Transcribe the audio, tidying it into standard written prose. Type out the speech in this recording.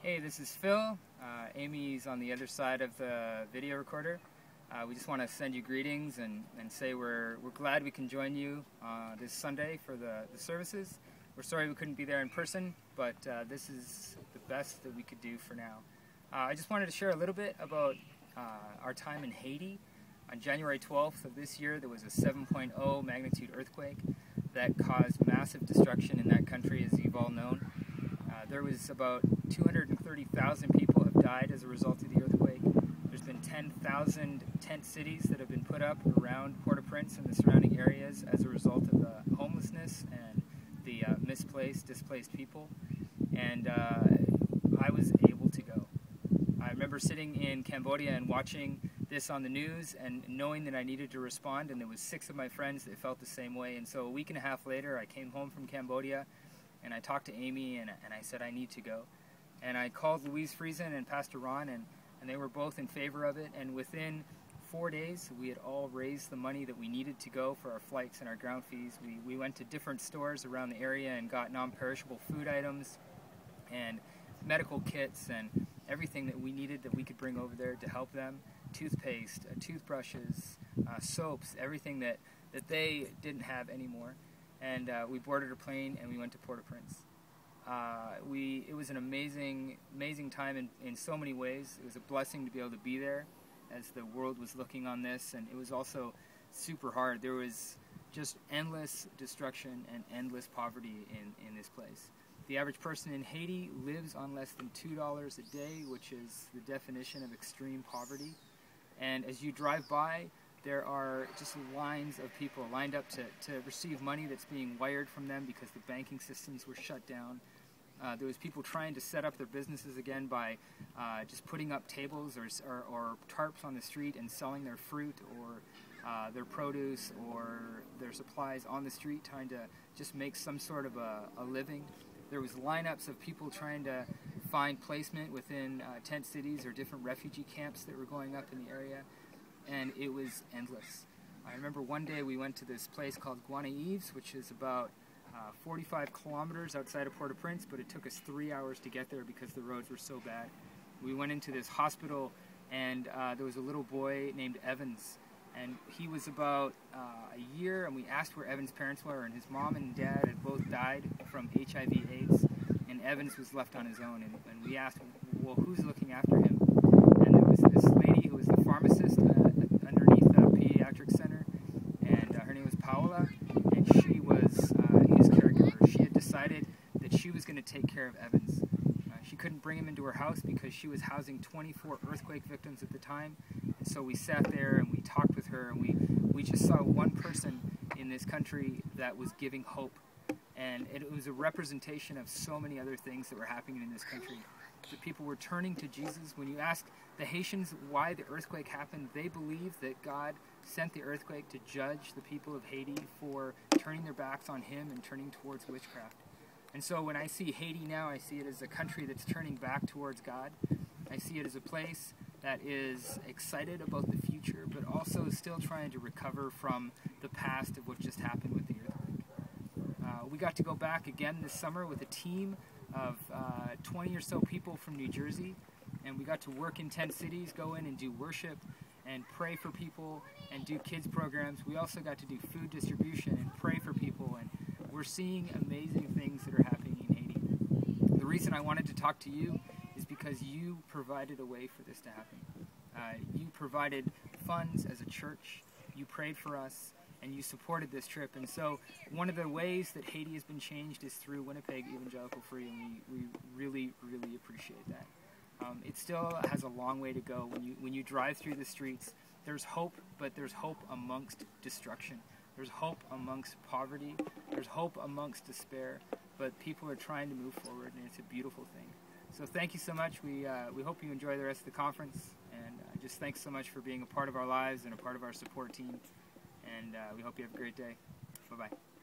Hey, this is Phil. Amy's on the other side of the video recorder. We just want to send you greetings and say we're glad we can join you this Sunday for the services. We're sorry we couldn't be there in person, but this is the best that we could do for now. I just wanted to share a little bit about our time in Haiti. On January 12th of this year, there was a 7.0 magnitude earthquake that caused massive destruction in that country, as you've all known. There was about 230,000 people have died as a result of the earthquake. There's been 10,000 tent cities that have been put up around Port-au-Prince and the surrounding areas as a result of the homelessness and the displaced people. And I was able to go. I remember sitting in Cambodia and watching this on the news and knowing that I needed to respond, and there was 6 of my friends that felt the same way. And so a week and a half later, I came home from Cambodia and I talked to Amy and I said I need to go. And I called Louise Friesen and Pastor Ron, and they were both in favor of it. And within 4 days, we had all raised the money that we needed to go for our flights and our ground fees. We went to different stores around the area and got non-perishable food items and medical kits and everything that we needed that we could bring over there to help them. Toothpaste, toothbrushes, soaps, everything that they didn't have anymore. And we boarded a plane and we went to Port-au-Prince. It was an amazing time in so many ways. It was a blessing to be able to be there as the world was looking on this, and it was also super hard. There was just endless destruction and endless poverty in this place. The average person in Haiti lives on less than $2 a day, which is the definition of extreme poverty. And as you drive by, there are just lines of people lined up to receive money that's being wired from them because the banking systems were shut down. There was people trying to set up their businesses again by just putting up tables or tarps on the street and selling their fruit or their produce or their supplies on the street, trying to just make some sort of a living. There was lineups of people trying to find placement within tent cities or different refugee camps that were going up in the area. And it was endless. I remember one day we went to this place called Guanaives, which is about 45 kilometers outside of Port-au-Prince, but it took us 3 hours to get there because the roads were so bad. We went into this hospital, and there was a little boy named Evans, and he was about a year, and we asked where Evans' parents were, and his mom and dad had both died from HIV/AIDS, and Evans was left on his own, and we asked, well, who's looking after him? And there was this lady who was the pharmacist underneath the pediatric center, and her name was Paola, and she was his caregiver. She had decided that she was going to take care of Evans. She couldn't bring him into her house because she was housing 24 earthquake victims at the time, and so we sat there and we talked with her, and we just saw one person in this country that was giving hope, and it was a representation of so many other things that were happening in this country. The people were turning to Jesus. When you ask the Haitians why the earthquake happened, they believe that God sent the earthquake to judge the people of Haiti for turning their backs on Him and turning towards witchcraft. And so when I see Haiti now, I see it as a country that's turning back towards God. I see it as a place that is excited about the future, but also still trying to recover from the past of what just happened with the earthquake. We got to go back again this summer with a team of 20 or so people from New Jersey, and we got to work in tent cities, go in and do worship and pray for people and do kids programs. We also got to do food distribution and pray for people, and we're seeing amazing things that are happening in Haiti. The reason I wanted to talk to you is because you provided a way for this to happen. You provided funds as a church, you prayed for us, and you supported this trip. And so one of the ways that Haiti has been changed is through Winnipeg Evangelical Free, and we really, really appreciate that. It still has a long way to go. When you drive through the streets, there's hope, but there's hope amongst destruction. There's hope amongst poverty. There's hope amongst despair, but people are trying to move forward, and it's a beautiful thing. So thank you so much. We hope you enjoy the rest of the conference, and just thanks so much for being a part of our lives and a part of our support team. And we hope you have a great day. Bye-bye.